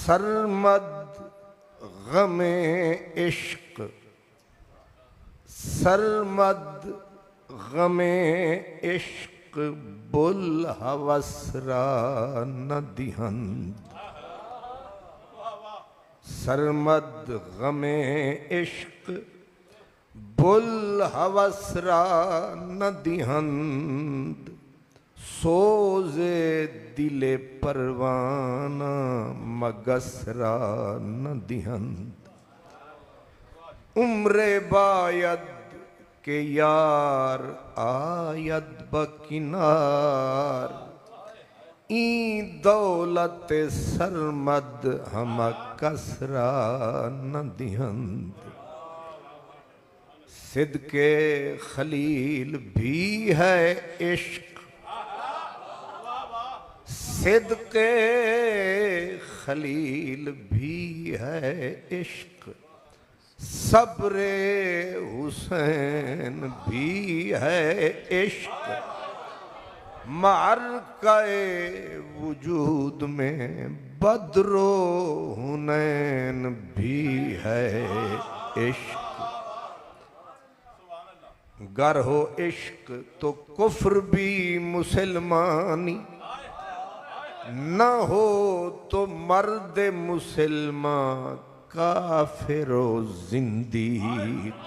सरमद गमे इश्क सरमद गमे इश्क बुल हवसरा नदिहंद सरमद गमे इश्क बुल हवसरा नदिहंद सोजे दिले परवाना मगसरा नदिहंद उम्रे बायद के यार आयद बकिनार ई दौलत सरमद हम कसरा नदिहंद सिद्के खलील भी है इश्क सिद्के खलील भी है इश्क सब्रे हुसैन भी है इश्क मारकाए वजूद में बद्रो हुनैन भी है इश्क गर हो इश्क तो कुफ्र भी मुसलमानी न हो तो मर्द मुसलमान काफिरो जिंदीक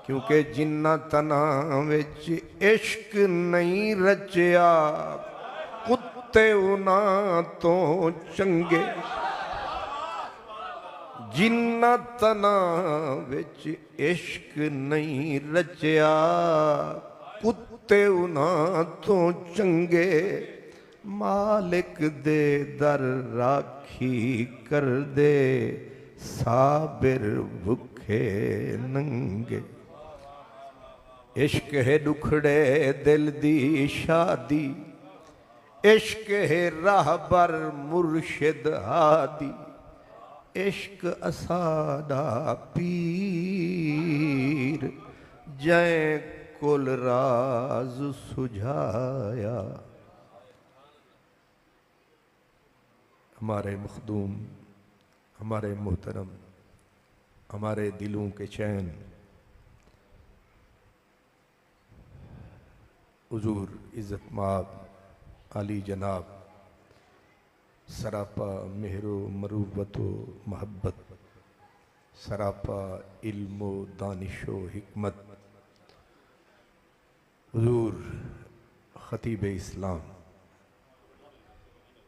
क्योंकि जिन्ना तना विच इश्क नहीं रचिया कुत्ते उना तो चंगे जिन्ना तना विच इश्क नहीं रचिया कुत्ते उना तो चंगे मालिक दे दर राखी कर दे साबिर भुखे नंगे इश्क है दुखड़े दिल दी शादी इश्क है राहबर मुर्शिद हादी, इश्क असादा पीर, जय कुल राज सुझाया। हमारे मखदूम, हमारे मोहतरम, हमारे दिलों के चैन हुजूर इज़्ज़त माब आली जनाब, सरापा मेहरो मरूबतो महब्बत, सरापा इल्मो दानिशो हिकमत, हुजूर खतीब इस्लाम,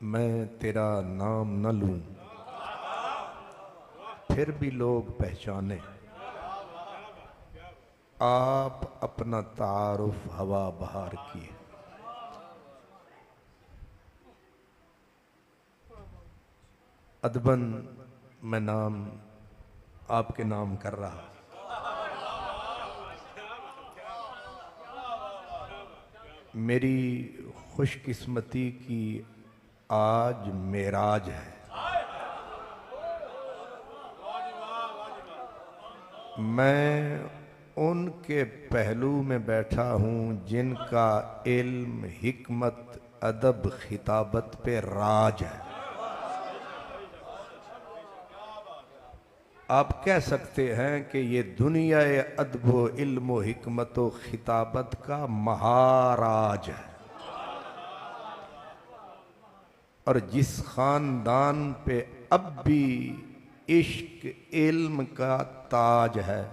मैं तेरा नाम न लूं फिर भी लोग पहचाने, आप अपना तारुफ हवा बहार किए। अदबन मैं नाम आपके नाम कर रहा, मेरी खुशकिस्मती की आज मेराज है। मैं उनके पहलू में बैठा हूँ जिनका इल्म, हिकमत, अदब, खिताबत पे राज है। आप कह सकते हैं कि ये दुनिया अदब, इल्म, हिकमत, खिताबत का महाराज है। और जिस खानदान पे अब भी इश्क इल्म का ताज है,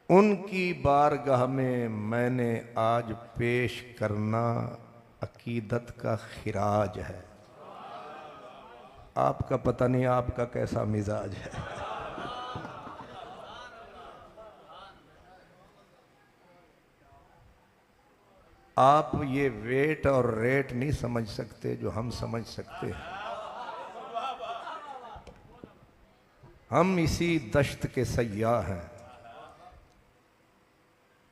उनकी बारगाह में मैंने आज पेश करना अकीदत का खिराज है। आपका पता नहीं आपका कैसा मिजाज है। आप ये वेट और रेट नहीं समझ सकते जो हम समझ सकते हैं। हम इसी दश्त के सयाह हैं।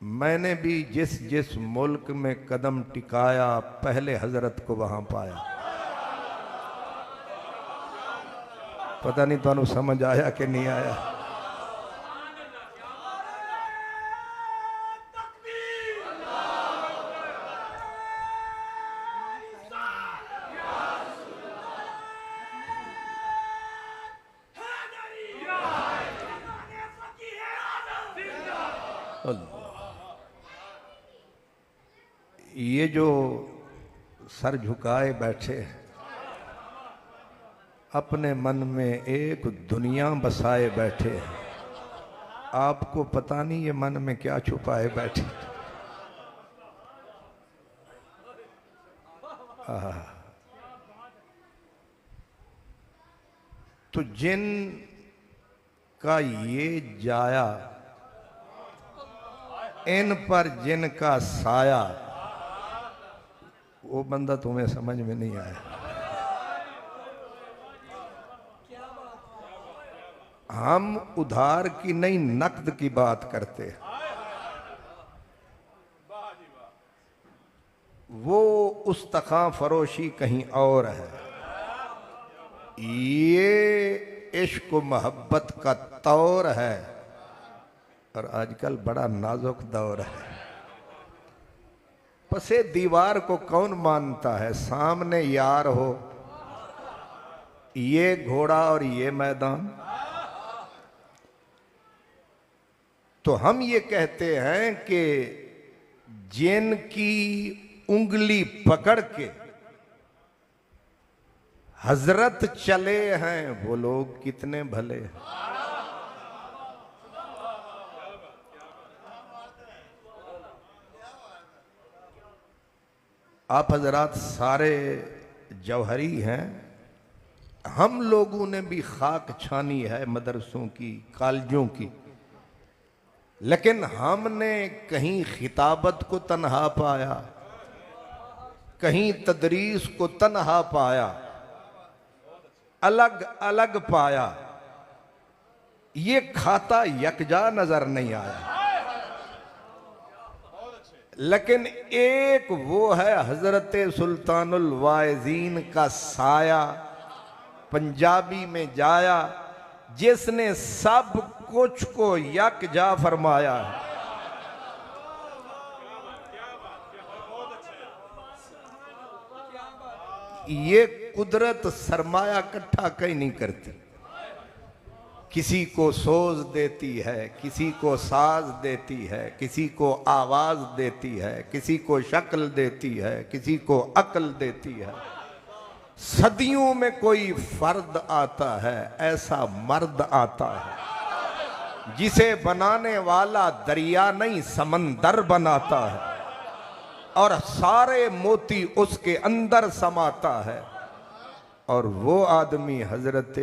मैंने भी जिस जिस मुल्क में कदम टिकाया, पहले हजरत को वहां पाया। पता नहीं तुहानू समझ आया कि नहीं आया। ये जो सर झुकाए बैठे हैं, अपने मन में एक दुनिया बसाए बैठे हैं। आपको पता नहीं ये मन में क्या छुपाए बैठे। तो जिन का ये जाया, इन पर जिनका साया, वो बंदा तुम्हें समझ में नहीं आया। हम उधार की नहीं, नकद की बात करते हैं। वो उस्तखा फरोशी कहीं और है। ये इश्क मोहब्बत का तौर है और आजकल बड़ा नाजुक दौर है। पसे दीवार को कौन मानता है, सामने यार हो, ये घोड़ा और ये मैदान। तो हम ये कहते हैं कि जिनकी उंगली पकड़ के हजरत चले हैं, वो लोग कितने भले हैं। आप हजरात सारे जौहरी हैं। हम लोगों ने भी खाक छानी है मदरसों की, कॉलेजों की, लेकिन हमने कहीं खिताबत को तन्हा पाया, कहीं तदरीस को तन्हा पाया, अलग अलग पाया। ये खाता यकजा नजर नहीं आया। लेकिन एक वो है हजरत सुल्तानुल वाइजीन का साया, पंजाबी में जाया, जिसने सब कुछ को यकजा फरमाया है। ये कुदरत सरमाया इकट्ठा कहीं नहीं करती, किसी को सोज देती है, किसी को साज देती है, किसी को आवाज देती है, किसी को शक्ल देती है, किसी को अक्ल देती है। सदियों में कोई फर्द आता है, ऐसा मर्द आता है जिसे बनाने वाला दरिया नहीं समंदर बनाता है, और सारे मोती उसके अंदर समाता है, और वो आदमी हजरत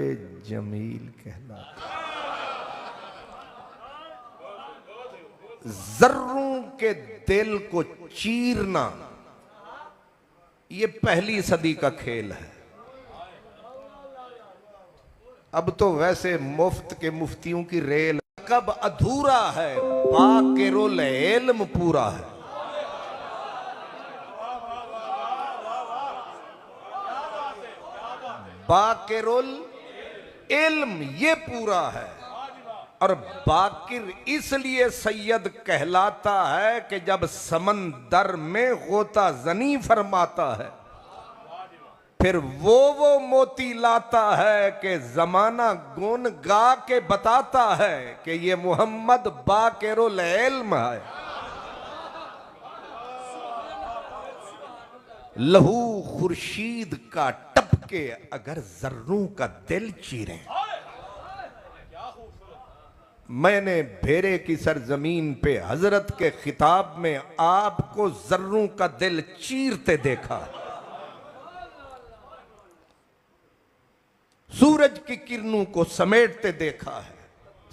जमील कहलाता है। जर्रों के दिल को चीरना ये पहली सदी का खेल है। अब तो वैसे मुफ्त के मुफ्तियों की रेल। कब अधूरा है बाकिरुल इल्म पूरा है। बाकिरुल इल्म ये पूरा है, और बाकिर इसलिए सैयद कहलाता है कि जब समंदर में गोता जनी फरमाता है, फिर वो मोती लाता है कि जमाना गुन गा के बताता है कि ये मोहम्मद बाकिरुल इल्म है। लहू खुर्शीद का टपके अगर जर्रों का दिल चीरें। मैंने भेरे की सरजमीन पे हजरत के खिताब में आपको जर्रों का दिल चीरते देखा, सूरज की किरणों को समेटते देखा है,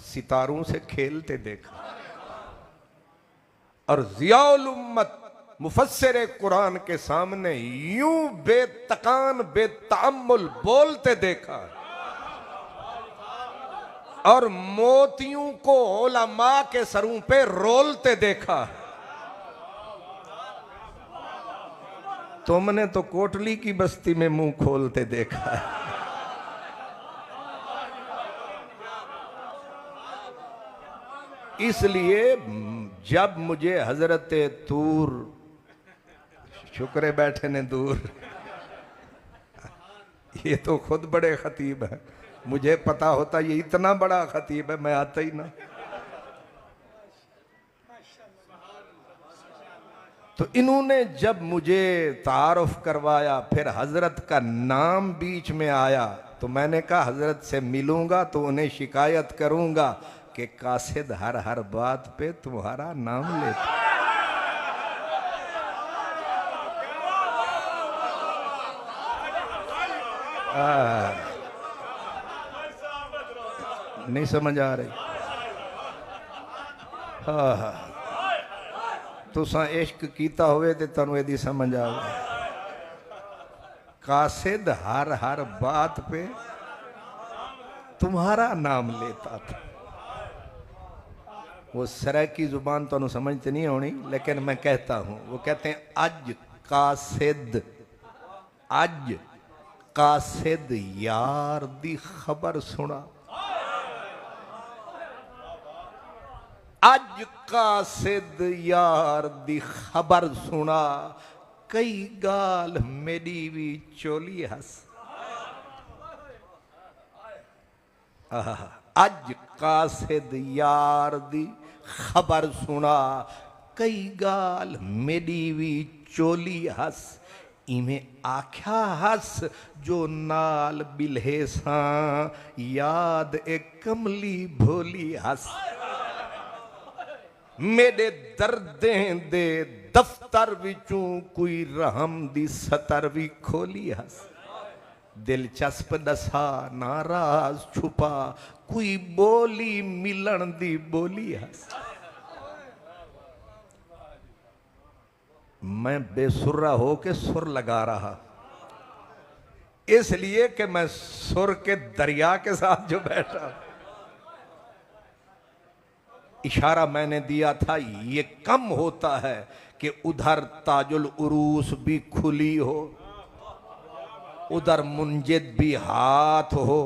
सितारों से खेलते देखा, और ज़ियाउल उम्मत मुफस्सिर कुरान के सामने यूं बेतकान बेतअम्मुल बोलते देखा, और मोतियों को उलमा के सरों पे रोलते देखा। तुमने तो कोटली की बस्ती में मुंह खोलते देखा है। इसलिए जब मुझे हजरत तूर, शुक्र बैठे ने दूर, ये तो खुद बड़े खतीब है, मुझे पता होता ये इतना बड़ा खतीब है मैं आता ही ना। तो इन्होंने जब मुझे तारुफ करवाया, फिर हजरत का नाम बीच में आया, तो मैंने कहा हजरत से मिलूंगा तो उन्हें शिकायत करूंगा कि कासिद हर हर बात पे तुम्हारा नाम लेता। नहीं समझ आ रही? तुसा इश्क कीता होवे ते तुहानू इहदी समझ आवे। कासिद हर हर बात पे तुम्हारा नाम लेता था। वो सराइकी जुबान तो समझते नहीं होनी, लेकिन मैं कहता हूं। वो कहते हैं अज कासिद यार दी खबर सुना। अज कासिद यार दी खबर सुना, कई गाल मेरी भी चोली हस। अज कासिद यार दी खबर सुना, कई गाल मेरी भी चोली हस। इमें आख्या हस जो नाल बिल्हे सा, याद एक कमली भोली हस। मेरे दर्दें दे दफ्तर विचों कोई रहम दी सतर भी खोली हस। दिलचस्प दसा नाराज छुपा, कोई बोली मिलन दी बोली हस। मैं बेसुरा हो के सुर लगा रहा, इसलिए कि मैं सुर के दरिया के साथ जो बैठा। इशारा मैंने दिया था, ये कम होता है कि उधर ताजुल उरूस भी खुली हो, उधर मुंजिद भी हाथ हो,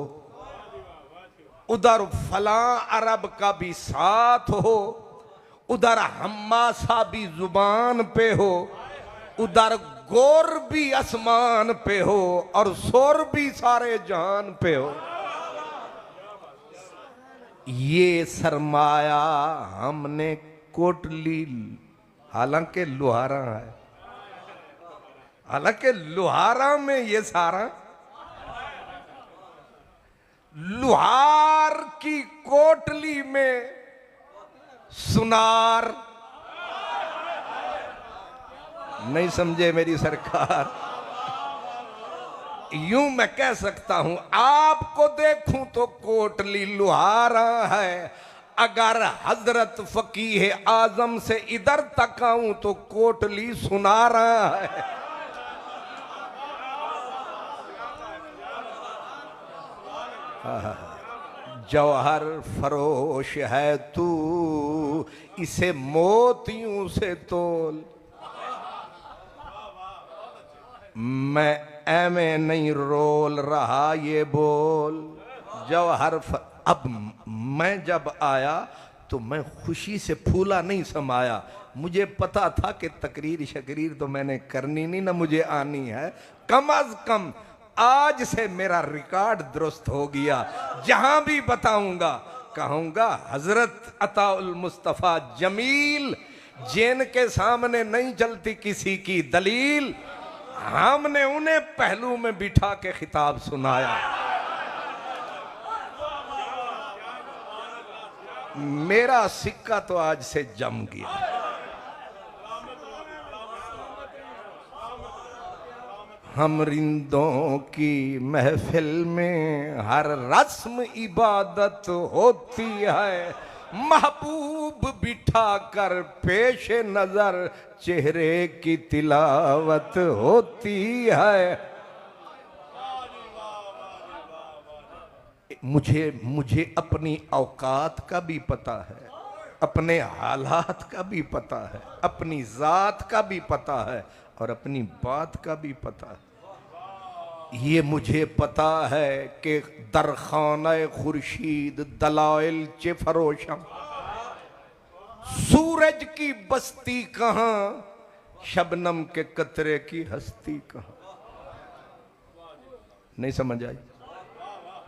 उधर फलां अरब का भी साथ हो, उधर हम्मासा भी जुबान पे हो, उधर गोर भी आसमान पे हो और सोर भी सारे जहान पे हो। ये सरमाया हमने कोटली, हालांकि लुहारा है, हालांकि लुहारा में ये सारा, लुहार की कोटली में सुनार। नहीं समझे मेरी सरकार? यूं मैं कह सकता हूं, आपको देखूं तो कोटली लुहारा है, अगर हजरत फकीह आजम से इधर तक आऊं तो कोटली सुनारा है। जौहर फरोश है तू, इसे मोतियों से तोल। मैं ऐमे नहीं रोल रहा ये बोल। जौहर अब मैं जब आया तो मैं खुशी से फूला नहीं समाया। मुझे पता था कि तकरीर शकरीर तो मैंने करनी नहीं, ना मुझे आनी है। कम अज कम आज से मेरा रिकॉर्ड दुरुस्त हो गया। जहां भी बताऊंगा कहूंगा हजरत अताउल मुस्तफा जमील, जिनके सामने नहीं चलती किसी की दलील, हमने उन्हें पहलू में बिठा के खिताब सुनाया। मेरा सिक्का तो आज से जम गया। हम रिंदों की महफिल में हर रस्म इबादत होती है, महबूब बिठा कर पेश नजर चेहरे की तिलावत होती है। मुझे अपनी औकात का भी पता है, अपने हालात का भी पता है, अपनी जात का भी पता है और अपनी बात का भी पता है। ये मुझे पता है कि दरखाने खुर्शीद दलाइल चे फरोशम, सूरज की बस्ती कहां, शबनम के कतरे की हस्ती कहां। नहीं समझ आई?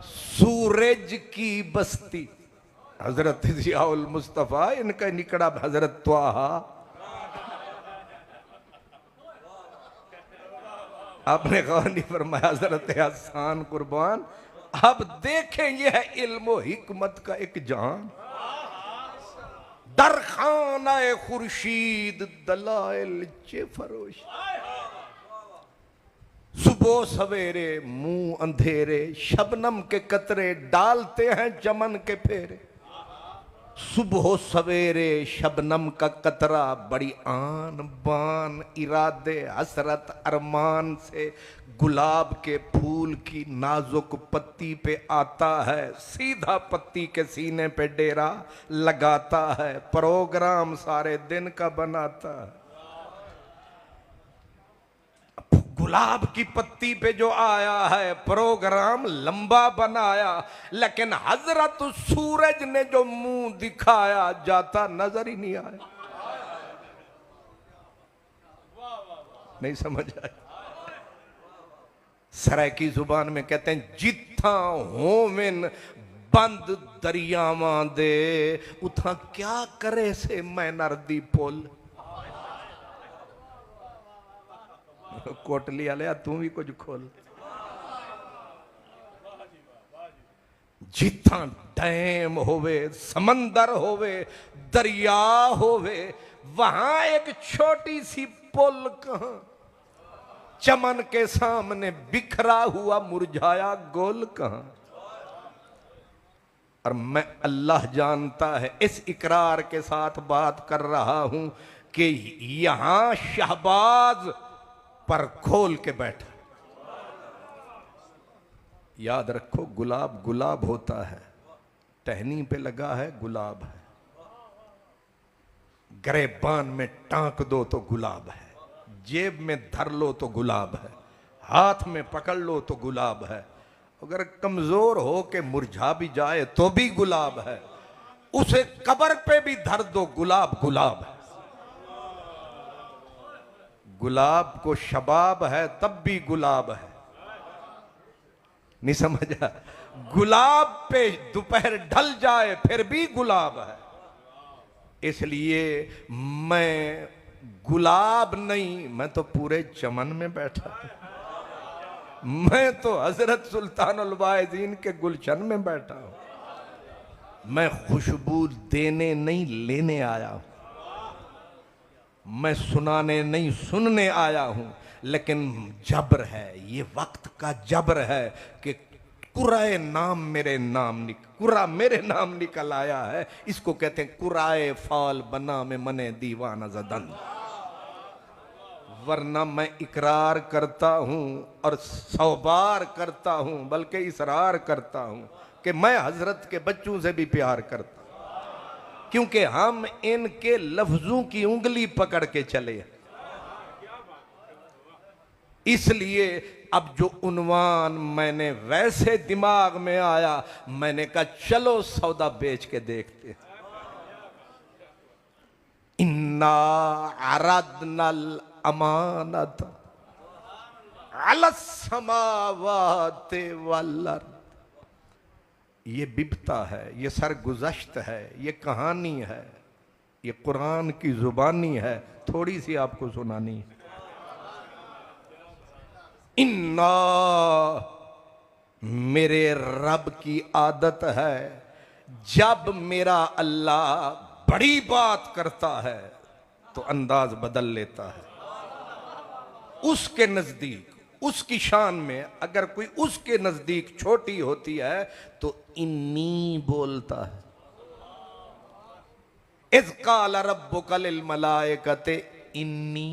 सूरज की बस्ती हजरत जियाउल मुस्तफा, इनका निकड़ा हजरत त्वाहा। आपने गौर नहीं फरमाया हजरत हसन कुर्बान। अब देखें यह इल्म हिकमत का एक जान। दरखाना खुर्शीद दलाइल चे फरोश, सुबह सवेरे मुंह अंधेरे, शबनम के कतरे डालते हैं चमन के फेरे। सुबह सवेरे शबनम का कतरा बड़ी आन बान इरादे हसरत अरमान से गुलाब के फूल की नाजुक पत्ती पे आता है, सीधा पत्ती के सीने पे डेरा लगाता है, प्रोग्राम सारे दिन का बनाता है। गुलाब की पत्ती पे जो आया है प्रोग्राम लंबा बनाया, लेकिन हजरत सूरज ने जो मुंह दिखाया जाता नजर ही नहीं आया। नहीं समझ आया? सराय जुबान में कहते हैं जिथा होविन बंद दरियावां दे, उथा क्या करे से मैं नरदी पुल। कोटली वाले तू भी कुछ खोल। जिथा डैम होवे, समंदर होवे, दरिया होवे, वहां एक छोटी सी पुल कहां, चमन के सामने बिखरा हुआ मुरझाया गोल कहां। और मैं अल्लाह जानता है इस इकरार के साथ बात कर रहा हूं कि यहां शहबाज पर खोल के बैठा। याद रखो गुलाब गुलाब होता है, टहनी पे लगा है गुलाब है। गरेबान में टांक दो तो गुलाब है, जेब में धर लो तो गुलाब है, हाथ में पकड़ लो तो गुलाब है, अगर कमजोर हो के मुरझा भी जाए तो भी गुलाब है, उसे कब्र पे भी धर दो गुलाब गुलाब है। गुलाब को शबाब है तब भी गुलाब है, नहीं समझा? गुलाब पे दोपहर ढल जाए फिर भी गुलाब है। इसलिए मैं गुलाब नहीं, मैं तो पूरे चमन में बैठा हूं। मैं तो हजरत सुल्तानुल वाइज़ीन के गुलशन में बैठा हूं। मैं खुशबू देने नहीं लेने आया हूं, मैं सुनाने नहीं सुनने आया हूं। लेकिन जबर है, ये वक्त का जबर है कि कुराए नाम मेरे नाम कुरा मेरे नाम निकल आया है। इसको कहते हैं कुराए फाल बना में मने दीवाना जदन। वरना मैं इकरार करता हूं और 100 बार करता हूं, बल्कि इसरार करता हूं कि मैं हजरत के बच्चों से भी प्यार करता हूं, क्योंकि हम इनके लफ्जों की उंगली पकड़ के चले। इसलिए अब जो उन्वान मैंने वैसे दिमाग में आया, मैंने कहा चलो सौदा बेच के देखते। इन्ना अरदनल अमानत अलस समावाति वल अर्द। ये बिबता है, ये सरगुज़श्त है, ये कहानी है, ये कुरान की जुबानी है, थोड़ी सी आपको सुनानी है। इन्ना, मेरे रब की आदत है जब मेरा अल्लाह बड़ी बात करता है तो अंदाज बदल लेता है। उसके नजदीक, उसकी शान में अगर कोई उसके नजदीक छोटी होती है तो इन्नी बोलता है। इज़ क़ाल रब्बुका लिल मलाइकति इन्नी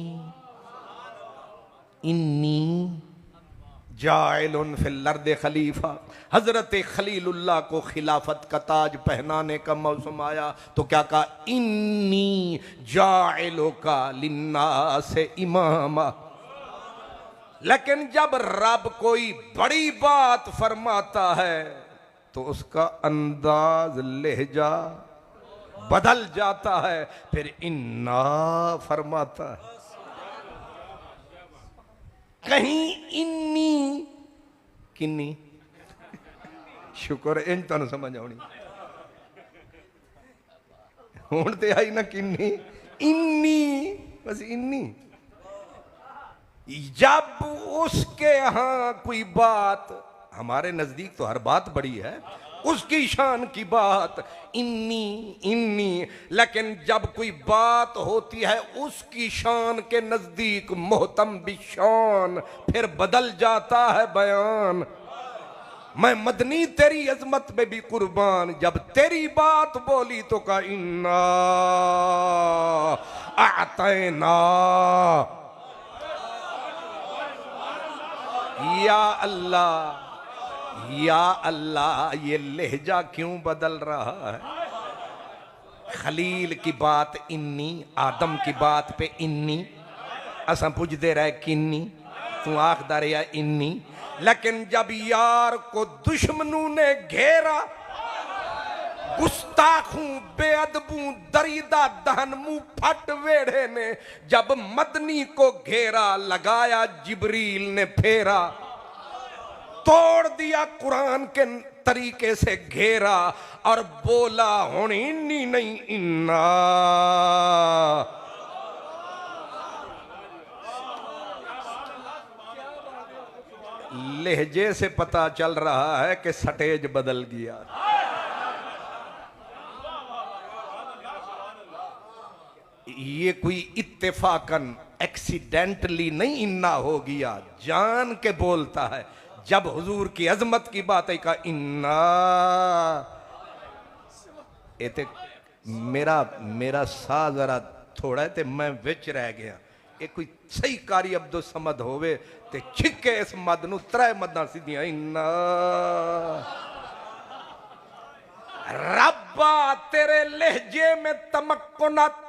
जाइलुन फिल अर्दि खलीफा। हजरत खलीलुल्लाह को खिलाफत का ताज पहनाने का मौसम आया तो क्या कहा? इन्नी जाइलुका लिन्नास इमामा। लेकिन जब रब कोई बड़ी बात फरमाता है तो उसका अंदाज लहजा बदल जाता है, फिर इन्ना फरमाता है। कहीं इन्नी किन्नी, शुक्र इन तुम समझ आनी हुण ते आई ना किन्नी, इन्नी बस इन्नी। जब उसके यहां कोई बात, हमारे नजदीक तो हर बात बड़ी है, उसकी शान की बात इन्नी इन्नी, लेकिन जब कोई बात होती है उसकी शान के नजदीक मोहतम बिशान, फिर बदल जाता है बयान। मैं मदनी तेरी अजमत में भी कुर्बान, जब तेरी बात बोली तो कहा इन्ना आतैना। या अल्लाह या अल्लाह, ये लहजा क्यों बदल रहा है? खलील की बात इन्नी, आदम की बात पे इन्नी, असा पुजदे रहे किन्नी, तू आखदा रहा इन्नी। लेकिन जब यार को दुश्मनों ने घेरा, गुस्ताखों बेअदबों दरीदा दहन मुंह फट वेढ़े ने, जब मदनी को घेरा लगाया जिब्रील ने फेरा, तोड़ दिया कुरान के तरीके से घेरा और बोला हुण इन्नी नहीं इन्ना। लहजे से पता चल रहा है कि सटेज बदल गया। ये कोई इत्तेफाकन एक्सीडेंटली नहीं इन्ना हो गया, जान के बोलता है। जब हुजूर की अजमत की बात है का इन्ना, एते मेरा सा जरा थोड़ा है ते मैं विच रह गया। ये कोई सही कारी अब्दुल समद होवे ते छिके इस मद नू त्रै मदां सीधियां इन्ना। रब्बा तेरे लहजे में तमक्कुनत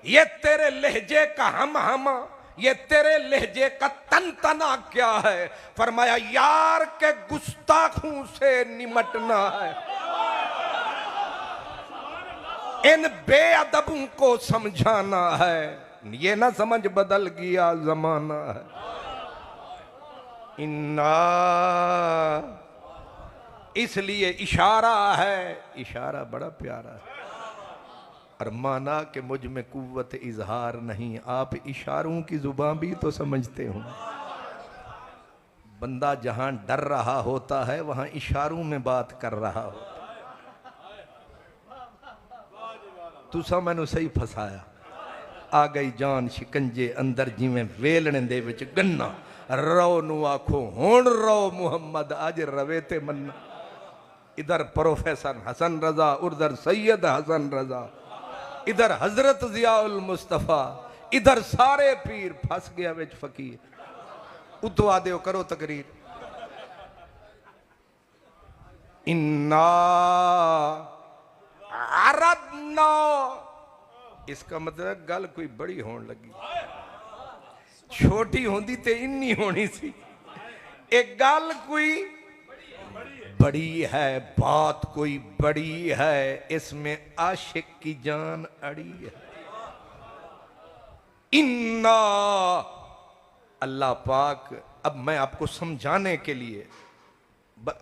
ये तेरे लहजे का हम ये तेरे लहजे का तन तना क्या है? फरमाया यार के गुस्ताखों से निमटना है, इन बेअदबों को समझाना है। ये ना समझ बदल गया जमाना है। इन्ना, इसलिए इशारा है, इशारा बड़ा प्यारा है। और माना कि मुझ में कुव्वत इजहार नहीं, आप इशारों की जुबान भी तो समझते हो। बंदा जहां डर रहा होता है वहां इशारों में बात कर रहा होता है। तुसा मैनू सही फसाया, आ गई जान शिकंजे अंदर जिमें वेलने दे विच गन्ना। रो नू आखो हुण रो मुहम्मद अज रवे ते मन्ना। इधर प्रोफेसर हसन रजा, उधर सैयद हसन रजा, इधर हजरत जियाउल मुस्तफा, इधर सारे पीर। फंस गया विच फकीर। उतवा दो, करो तकरीर। इन्ना अरदना, इसका मतलब गल कोई बड़ी होने लगी। छोटी होंदी ते इन्नी होनी सी। एक गल कोई बड़ी है, बात कोई बड़ी है, इसमें आशिक की जान अड़ी है। इन्ना, अल्लाह पाक, अब मैं आपको समझाने के लिए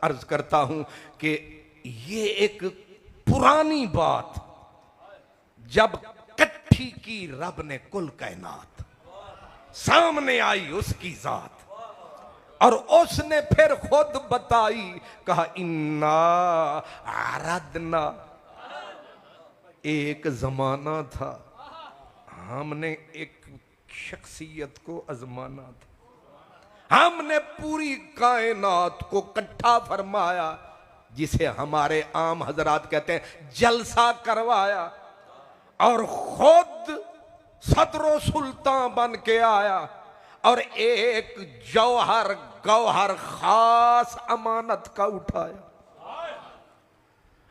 अर्ज करता हूं कि ये एक पुरानी बात जब कट्ठी की रब ने कुल कायनात, सामने आई उसकी जात और उसने फिर खुद बताई, कहा इन्ना आराधना। एक जमाना था हमने एक शख्सियत को आजमाना था, हमने पूरी कायनात को इकट्ठा फरमाया, जिसे हमारे आम हजरात कहते हैं जलसा करवाया, और खुद सदरो सुल्तान बन के आया और एक जौहर गौहर खास अमानत का उठाया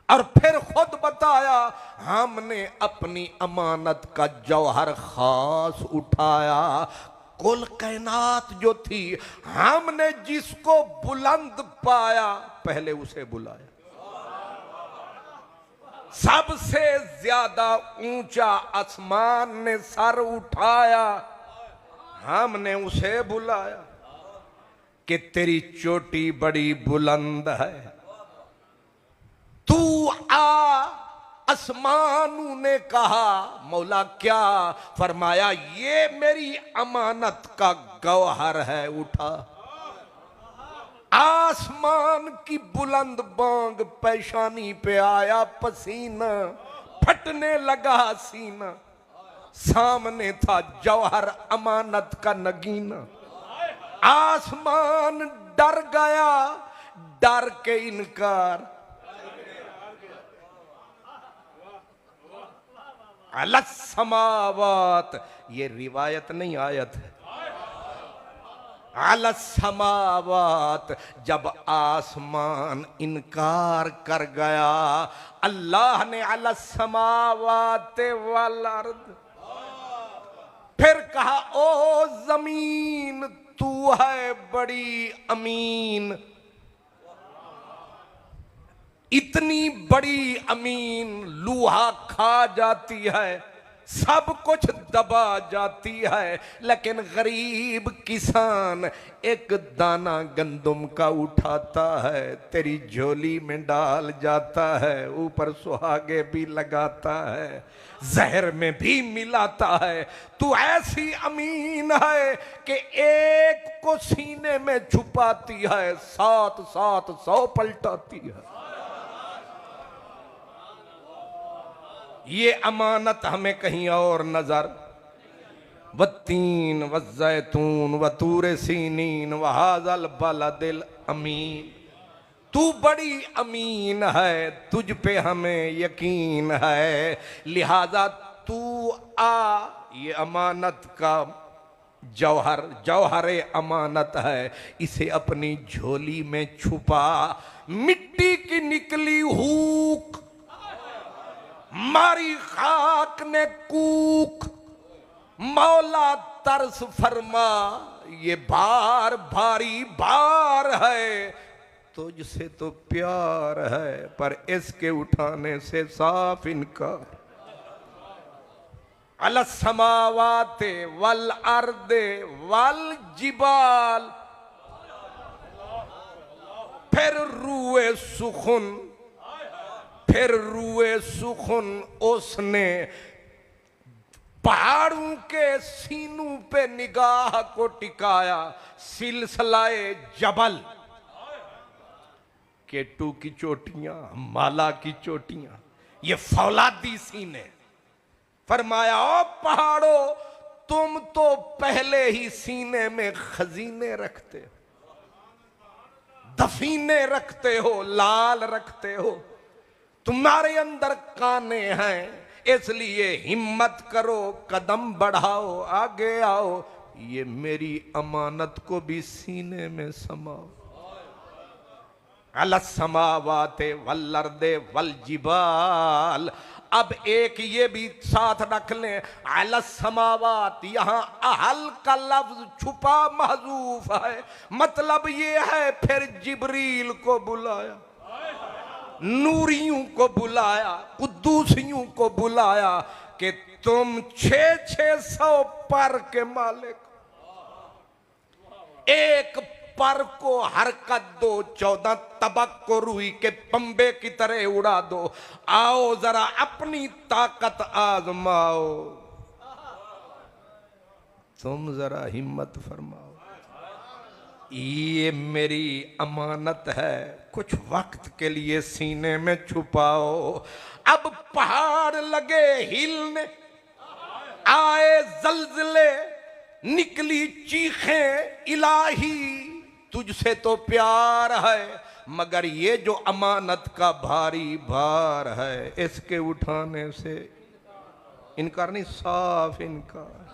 और फिर खुद बताया हमने अपनी अमानत का जौहर खास उठाया। कुल कायनात जो थी हमने जिसको बुलंद पाया पहले उसे बुलाया। सबसे ज्यादा ऊंचा आसमान ने सर उठाया, हमने उसे बुलाया कि तेरी चोटी बड़ी बुलंद है, तू आ। आसमानों ने कहा मौला क्या? फरमाया ये मेरी अमानत का गौहर है, उठा। आसमान की बुलंद बांग पेशानी पे आया पसीना, फटने लगा सीना। सामने था जौहर अमानत का नगीना। आसमान डर गया, डर के इनकार। अलस समावात, ये रिवायत नहीं आयत है। अलस समावात, जब आसमान इनकार कर गया, अल्लाह ने अलस समावात वल अर्द, फिर कहा ओ जमीन तू है बड़ी अमीन। इतनी बड़ी अमीन लूहा खा जाती है, सब कुछ दबा जाती है, लेकिन गरीब किसान एक दाना गंदुम का उठाता है, तेरी झोली में डाल जाता है, ऊपर सुहागे भी लगाता है, जहर में भी मिलाता है। तू ऐसी अमीन है कि एक को सीने में छुपाती है, 700 पलटाती है। ये अमानत हमें कहीं और नजर। वत्तीन वज़ैतून वतूर सीनीन वहाज़ल बलदिल अमीन, तू बड़ी अमीन है, तुझ पे हमें यकीन है, लिहाजा तू आ। ये अमानत का जौहर, जौहरे अमानत है, इसे अपनी झोली में छुपा। मिट्टी की निकली हूक, मारी खाक ने कूक, मौला तरस फरमा, ये भार भारी भार है, तुझसे तो प्यार है, पर इसके उठाने से साफ इनकार। अल समावाते वल अर्दे वल जिबाल, फिर रुए सुखुन, फिर रुए सुखुन उसने पहाड़ों के सीनों पे निगाह को टिकाया। सिलसिलाए जबल, केटू की चोटियां, माला की चोटियां, ये फौलादी सीने। फरमाया ओ पहाड़ों, तुम तो पहले ही सीने में खजीने रखते हो, दफीने रखते हो, लाल रखते हो, तुम्हारे अंदर काने हैं, इसलिए हिम्मत करो, कदम बढ़ाओ, आगे आओ, ये मेरी अमानत को भी सीने में समाओ। अल समावाते वल अर्दे वल जिबाल। अब एक ये भी साथ रख लें, अल समावात, यहां अहल का लफ्ज छुपा महजूफ है, मतलब ये है फिर जिब्रील को बुलाया, नूरियों को बुलाया, कुद्दूसियों को बुलाया कि तुम 600 पर के मालिक, एक पर को हरकत दो, 14 तबक को रुई के पंबे की तरह उड़ा दो, आओ जरा अपनी ताकत आजमाओ, तुम जरा हिम्मत फरमाओ, ये मेरी अमानत है, कुछ वक्त के लिए सीने में छुपाओ। अब पहाड़ लगे हिलने, आए जल्जले, निकली चीखें, इलाही तुझसे तो प्यार है, मगर ये जो अमानत का भारी भार है, इसके उठाने से इनकार नहीं, साफ इनकार,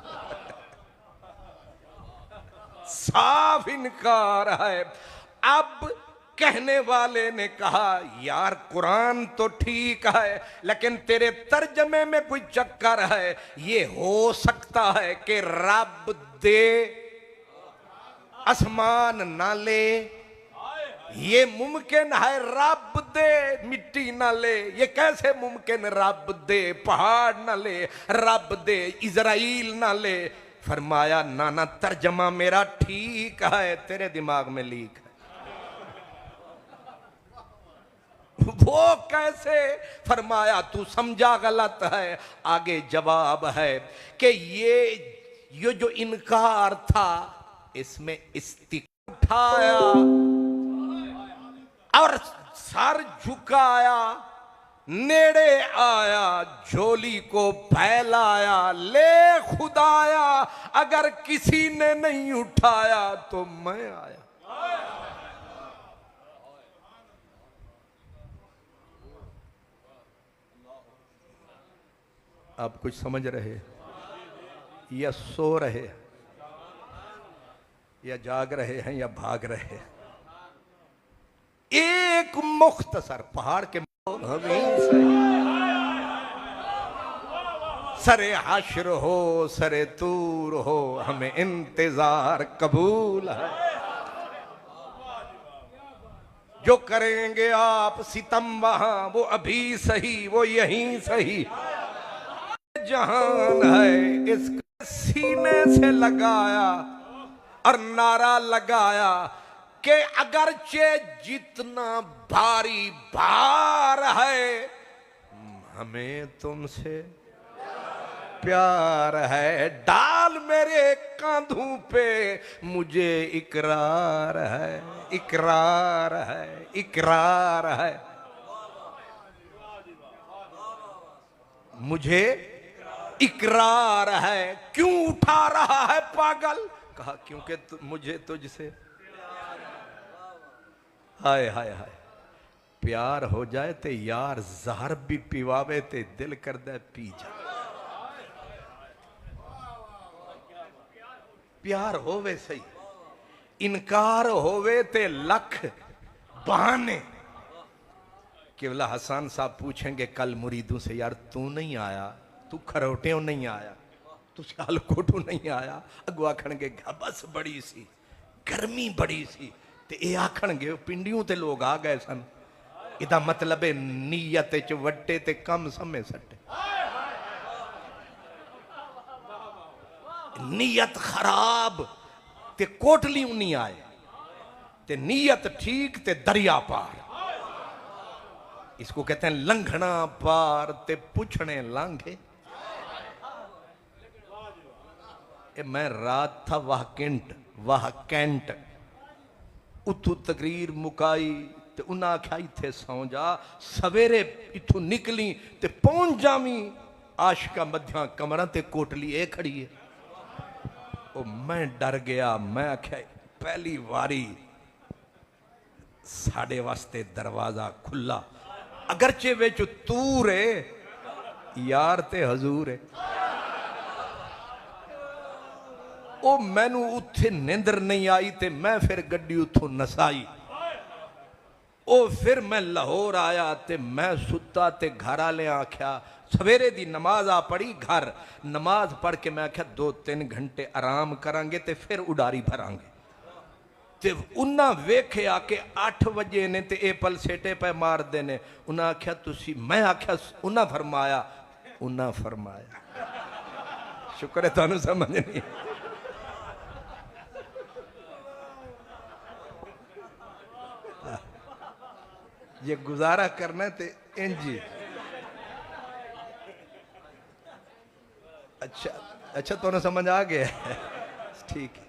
साफ इनकार है। अब कहने वाले ने कहा, यार कुरान तो ठीक है, लेकिन तेरे तर्जमे में कोई चक्कर है, ये हो सकता है कि रब दे आसमान ना ले, ये मुमकिन है रब दे मिट्टी ना ले, ये कैसे मुमकिन, रब दे पहाड़ ना ले, रब दे इजराइल ना ले। फरमाया नाना तर्जमा मेरा ठीक है, तेरे दिमाग में लीक है। वो कैसे? फरमाया तू समझा गलत है। आगे जवाब है कि ये जो इनकार था, इसमें इस्तिक़ामत उठाया और सर झुकाया, नेड़े आया, झोली को फैलाया, ले खुदाया, अगर किसी ने नहीं उठाया तो मैं आया। आप कुछ समझ रहे या सो रहे या जाग रहे हैं या भाग रहे हैं? एक मुख्तसर पहाड़ के सरे हश्र हो, सरे तूर हो, हमें इंतजार कबूल है। जो करेंगे आप सितम वहां, वो अभी सही, वो यहीं सही। जहान है इसका सीने से लगाया और नारा लगाया कि अगरचे जितना भारी भार है, हमें तुमसे प्यार है। डाल मेरे कांधों पे, मुझे इकरार है, इकरार है, इकरार है, मुझे इकरार है। क्यों उठा रहा है पागल? कहा क्योंकि मुझे तुझसे हाय हाय हाय प्यार हो जाए ते यार जहर भी पिवावे ते दिल कर दे पी जा। प्यार होवे सही, इनकार होवे ते लख बहाने। केवला हसन साहब पूछेंगे कल मुरीदों से, यार तू नहीं आया, तू खरोटियों नहीं आया, तुसी हाल कोठू नहीं आया। अगो आखणगे बस बड़ी सी गर्मी बड़ी सी ते ये आखणगे पिंडियों ते लोग आ गए सन। इदा मतलब है नीयत च वट्टे ते कम समय सट्टे। नीयत खराब ते कोटली नहीं आए ते नीयत ठीक ते दरिया पार। इसको कहते हैं लंघना पार ते पुछने लांघे। मैं रात था वाह कैंट उतू तकरीर मुकाई ते उन्हें आख्या इत्थे सौ जा सवेरे इथों निकली ते पहुंच जावी आशका मध्या कमरा ते कोटली ए खड़ी है। ओ मैं डर गया। मैं आख्या पहली वारी साडे वास्ते दरवाजा खुला अगरचे विच तूर है यार ते हजूर है। ओ मैनू उत्थे निंदर नहीं आई ते मैं फिर गड्डी उथों नसाई। ओ फिर मैं लाहौर आया ते मैं सुता ते घर आले आख्या सवेरे दी नमाज आ पढ़ी घर नमाज पढ़ के मैं आख्या 2-3 घंटे आराम करांगे ते फिर उडारी भरांगे। ते उन्ना वेखे आके 8 बजे ने ते ए पल सेटे पे मार देने। उन्हें आख्या तुसी मैं आख्या उन्हें फरमाया शुक्र है तुहानू समझ नहीं। ये गुजारा करना ते इंजी अच्छा तो समझ आ गया ठीक है।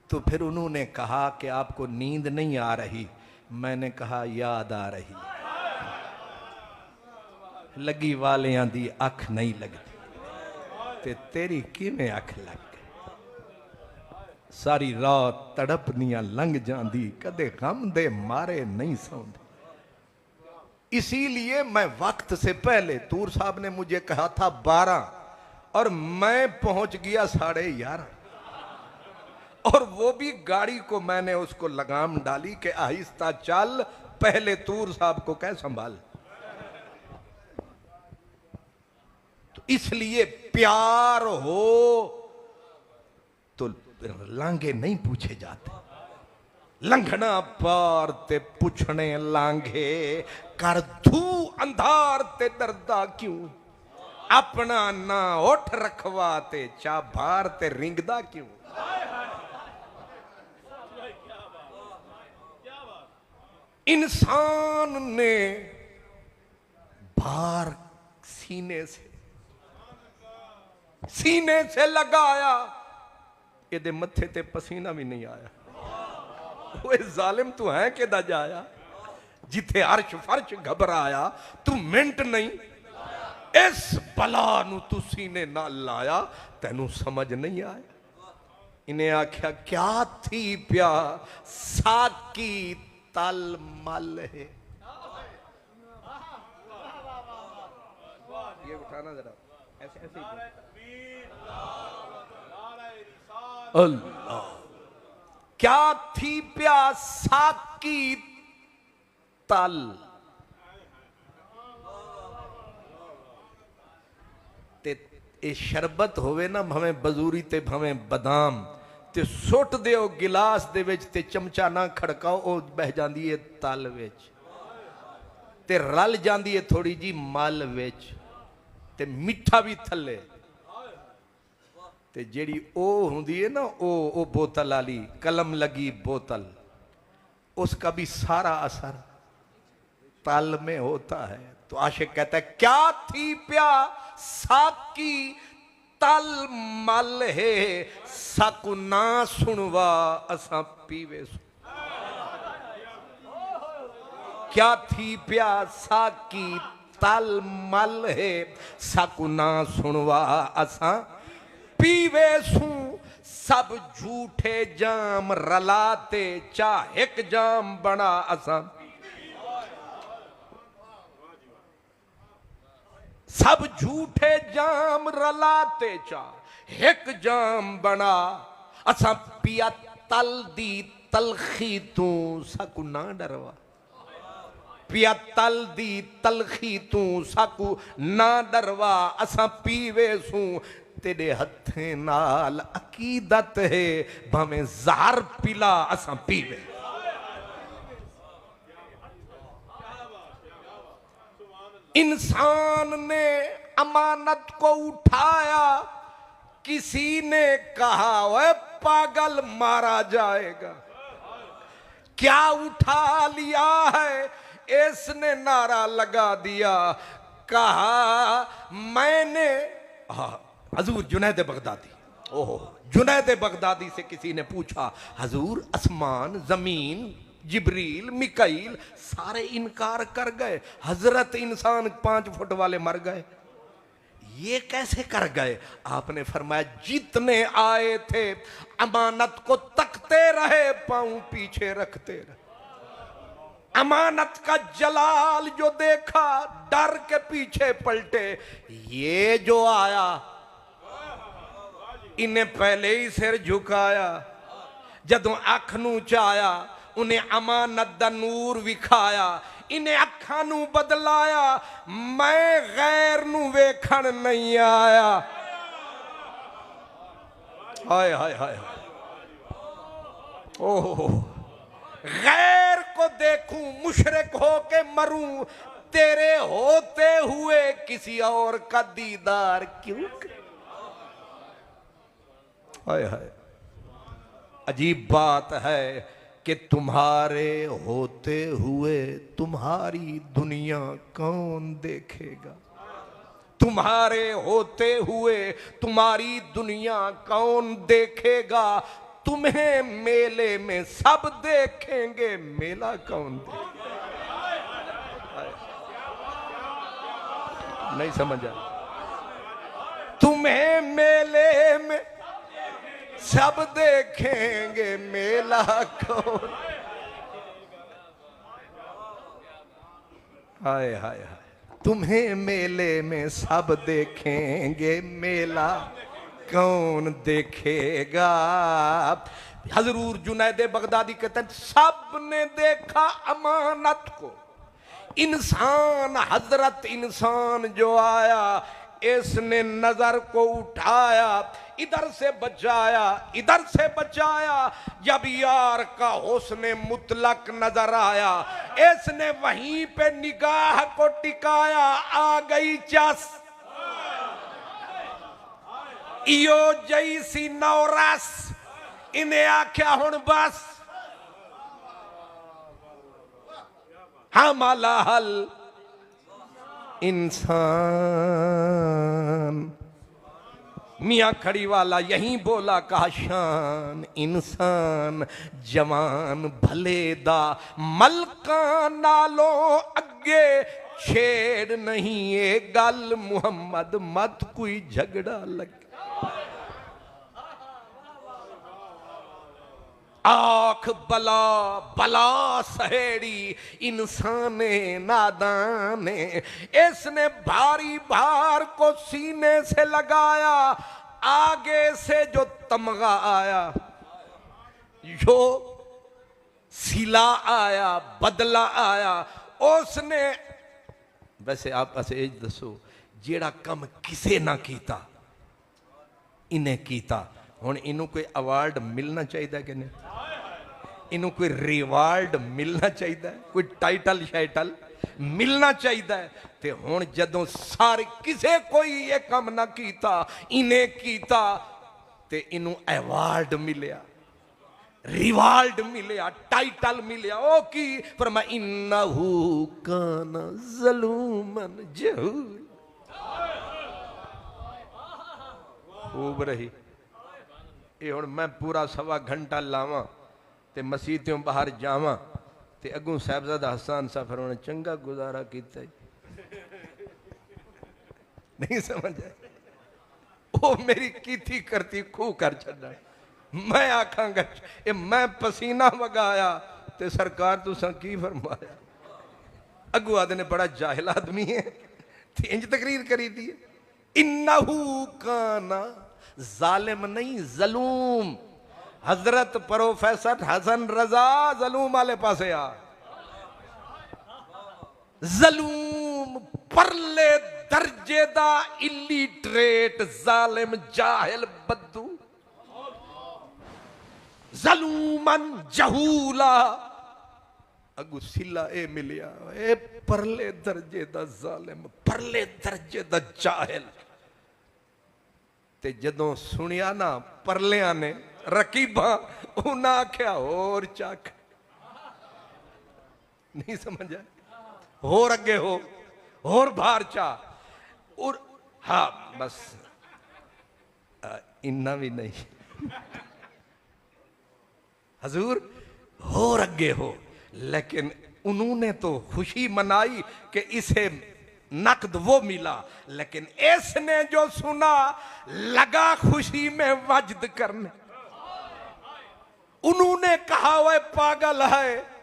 तो फिर उन्होंने कहा कि आपको नींद नहीं आ रही। मैंने कहा याद आ रही। लगी वालियां दी अख नहीं लगती ते तेरी किवें अख लग सारी रात तड़पनियां लंघ जाती कदे गम दे मारे नहीं सौंदी। इसीलिए मैं वक्त से पहले तूर साहब ने मुझे कहा था 12 और मैं पहुंच गया 11:30 और वो भी गाड़ी को मैंने उसको लगाम डाली कि आहिस्ता चल पहले तूर साहब को कह संभाल। तो इसलिए प्यार हो तो लांघे नहीं पूछे जाते। लंघना पार ते पुछने लांघे कर धू अंधार ते डरदा क्यों अपना ना उठ रखवा ते चा भार ते रिंगदा क्यों। इंसान ने भार सीने से लगाया ये मथे ते पसीना भी नहीं आया। वो जालिम तू है कि जाया जिथे अर्श फर्श घबराया तू मिंट नहीं इस बला नू तू सीने ना लाया तेनू समझ नहीं आया। इन्हें आख्या क्या थी प्या साकी तल मल है। ये उठाना जरा ऐसे ऐसे अल्लाह क्या थी प्यासा की तल ते ए शरबत होवे ना भवें बजूरी ते भवें बदाम ते सुट दिओ गिलास दे विच ते चमचा ना खड़काओ ओ बह जांदी है तल विच ते रल जांदी है थोड़ी जी मल विच ते मिठा भी थले ते जेड़ी ओ हुंदी है ना ओ बोतल वाली कलम लगी बोतल उसका भी सारा असर तल में होता है। तो आशिक कहता है क्या थी प्या साकी तल मल है साकु ना सुनवा असा पीवे सु। क्या थी प्या साकी तल मल है साकु ना सुनवा असा पीवे सू। सब झूठे जाम रलाते चाह एक जाम बना असा। सब झूठे जाम रलाते चाह एक जाम बना असा पिया तल दी तलखी तू सकू ना डरवा। पिया तल दी तलखी तू साकू ना डरवा असा पीवे सू तेरे हथे नाल अकीदत है भावे ज़हर पिला असा पीवे। इंसान ने अमानत को उठाया, किसी ने कहा वह पागल मारा जाएगा। क्या उठा लिया है, इसने नारा लगा दिया, कहा मैंने हजूर जुनैद बगदादी, ओहो जुनैद बगदादी से किसी ने पूछा हजूर आसमान जमीन जिब्रील मिकाईल सारे इनकार कर गए, हजरत इंसान 5 फुट वाले मर गए, ये कैसे कर गए? आपने फरमाया जितने आए थे अमानत को तकते रहे, पांव पीछे रखते रहे। अमानत का जलाल जो देखा डर के पीछे पलटे। ये जो आया इन्हें पहले ही सिर झुकाया, जदों अख नू चाया उन्हें अमानत दा नूर विखाया, इन्हें अखा नू बदलाया, मैं गैर नू वेखण नहीं आया। हाय हाय हाय, ओह गैर को देखूं मुशरिक हो के मरूं, तेरे होते हुए किसी और का दीदार क्यों? हाय हाय, अजीब बात है कि तुम्हारे होते हुए तुम्हारी दुनिया कौन देखेगा? तुम्हारे होते हुए तुम्हारी दुनिया कौन देखेगा? तुम्हें मेले में सब देखेंगे, मेला कौन देखेगा? नहीं समझा? तुम्हें मेले में सब देखेंगे, मेला कौन? हाय हाय हाय, तुम्हें मेले में सब देखेंगे, मेला कौन देखेगा? हजरूर जुनैद बगदादी कहते हैं सब ने देखा अमानत को। इंसान हजरत इंसान जो आया, इसने नजर को उठाया, इधर से बचाया इधर से बचाया। जब यार का हुस्न मुतलक नजर आया, इसने वहीं पे निगाह को टिकाया, आ गई चस इयो जैसी नौरस, इन्हें आख्या हुण बस हमाला हल इंसान। मियां खड़ी वाला यहीं बोला, कहा शान इंसान जवान भले दा मलका नालो अगे छेड़ नहीं ये गल मुहम्मद मत कोई झगड़ा लगे। आख बला बला सहेड़ी इंसाने नादाने, इसने भारी भार को सीने से लगाया, आगे से जो तमगा आया, जो सिला आया, बदला आया, उसने वैसे आप ऐसे दसो जेड़ा कम किसे ना कीता इन्हें कीता, हुण इनू कोई अवार्ड मिलना चाहिए कि नहीं? इनू कोई रिवार्ड मिलना चाहिए, कोई टाइटल शाइटल मिलना चाहिए। ते हुण जदों सारे किसे कोई ये काम ना कीता, इन्हें कीता, ते इनू अवार्ड मिलिया, रिवार्ड मिलिया, टाइटल मिलिया। ओ की फरमाया इन्नहु काना ज़लूमन जहूल। खूब रही ये। हुण मैं पूरा सवा घंटा लावां ते मसीतियों बाहर जावां ते अगों साहबजादा हसन सफर उन्हें चंगा गुजारा किया नहीं समझ आए? ओ मेरी कीथी करती खूह कर छड़ा। मैं आखांगा ये मैं पसीना वगाया ते सरकार तुसां की फरमाया? अगू आदे ने बड़ा जाहिल आदमी है, इंज तकरीर करी दी है। इन्नहू काना जालिम नहीं जलूम। हजरत प्रोफेसर हसन रजा जलूम वाले पासे आ। जलूम परले दर्जे दा इलिटरेट जालिम जाहिल बद्दू जलूमन जहूला अगू सिला ए मिलिया ए परले दर्जे दा जालिम परले दर्जे दा जाहिल ते जदों सुनिया ना परलिया ने रकीबा उन्हें आख्या होर चख नहीं समझ आया होर अगे हो होर बाहर चा और हाँ बस इन्ना भी नहीं हजूर होर अगे हो लेकिन उन्होंने तो खुशी मनाई कि इसे नकद वो मिला लेकिन इसने जो सुना लगा खुशी में वजद करने उन्होंने कहा वह पागल है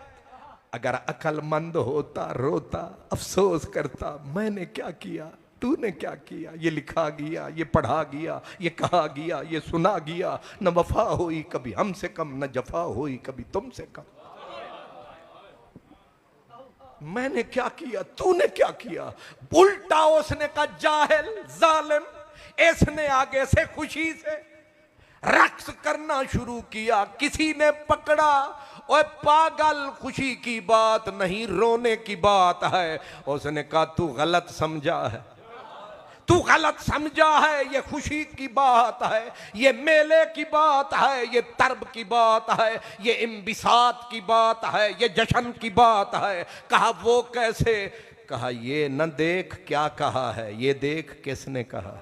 अगर अक्लमंद होता रोता अफसोस करता मैंने क्या किया तूने क्या किया ये लिखा गया ये पढ़ा गया ये कहा गया ये सुना गया न वफा हुई कभी हमसे कम न जफा हुई कभी तुमसे कम मैंने क्या किया तूने क्या किया उल्टा उसने कहा जाहिल जालिम इसने आगे से खुशी से रक्स करना शुरू किया किसी ने पकड़ा ओए पागल खुशी की बात नहीं रोने की बात है उसने कहा तू गलत समझा है तू गलत समझा है ये खुशी की बात है ये मेले की बात है ये तर्ब की बात है ये इम्बिसात की बात है ये जश्न की बात है कहा वो कैसे कहा ये न देख क्या कहा है ये देख किसने कहा